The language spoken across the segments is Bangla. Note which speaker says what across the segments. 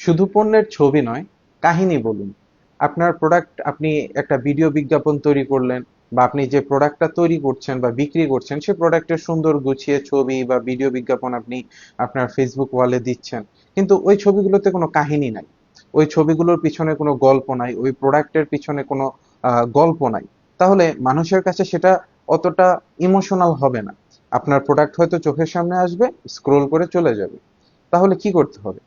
Speaker 1: শুধু পণ্যের ছবি নয়, কাহিনী বলুন। আপনার প্রোডাক্ট, আপনি একটা ভিডিও বিজ্ঞাপন তৈরি করলেন, বা আপনি যে প্রোডাক্টটা তৈরি করছেন বা বিক্রি করছেন সেই প্রোডাক্টের সুন্দর গুছিয়ে ছবি বা ভিডিও বিজ্ঞাপন আপনি আপনার ফেসবুক ওয়ালে দিচ্ছেন, কিন্তু ওই ছবিগুলোতে কোনো কাহিনী নাই, ওই ছবিগুলোর পিছনে কোনো গল্প নাই, ওই প্রোডাক্টের পিছনে কোনো গল্প নাই। তাহলে মানুষের কাছে সেটা অতটা ইমোশনাল হবে না। আপনার প্রোডাক্ট হয়তো চোখের সামনে আসবে, স্ক্রোল করে চলে যাবে। তাহলে কি করতে হবে?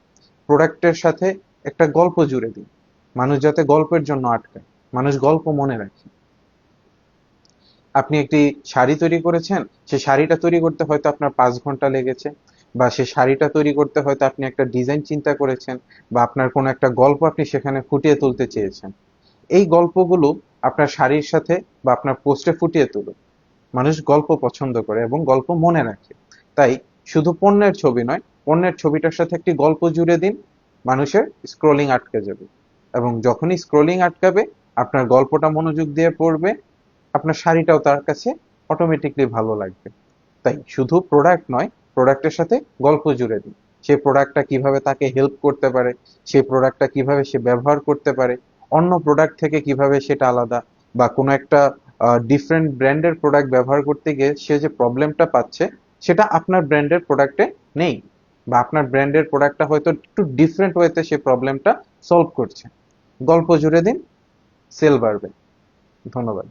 Speaker 1: প্রোডাক্টের সাথে একটা গল্প জুড়ে দিন। মানুষ যাতে গল্পের জন্য আটকায়, মানুষ গল্প মনে রাখে। আপনি একটি শাড়ি তৈরি করেছেন, সেই শাড়িটা তৈরি করতে হয়তো আপনার 5 ঘন্টা লেগেছে, বা সেই শাড়িটা তৈরি করতে হয়তো আপনি একটা ডিজাইন চিন্তা করেছেন, বা আপনার কোনো একটা গল্প আপনি সেখানে ফুটিয়ে তুলতে চেয়েছেন। এই গল্পগুলো আপনার শাড়ির সাথে বা আপনার পোস্টে ফুটিয়ে তুলুন। মানুষ গল্প পছন্দ করে এবং গল্প মনে রাখে। তাই শুধু পণ্যের ছবি নয়, পণ্যের ছবিটার সাথে একটি গল্প জুড়ে দিন, মানুষের স্ক্রোলিং আটকে যাবে। এবং যখনই স্ক্রোলিং আটকাবে, আপনার গল্পটা মনোযোগ দিয়ে পড়বে, আপনার শাড়িটাও তার কাছে অটোমেটিকলি ভালো লাগবে। তাই শুধু প্রোডাক্ট নয়, প্রোডাক্টের সাথে গল্প জুড়ে দিন। সেই প্রোডাক্টটা কিভাবে তাকে হেল্প করতে পারে, সেই প্রোডাক্টটা কিভাবে সে ব্যবহার করতে পারে, অন্য প্রোডাক্ট থেকে কিভাবে সেটা আলাদা, বা কোনো একটা ডিফারেন্ট ব্র্যান্ডের প্রোডাক্ট ব্যবহার করতে গিয়ে সে যে প্রবলেমটা পাচ্ছে সেটা আপনার ব্র্যান্ডের প্রোডাক্টে নেই, বা আপনার ব্র্যান্ডের প্রোডাক্টটা হয়তো একটু ডিফারেন্ট ওয়েতে সে প্রবলেমটা সলভ করছে। গল্প জুড়ে দিন, সেল বাড়বে। ধন্যবাদ।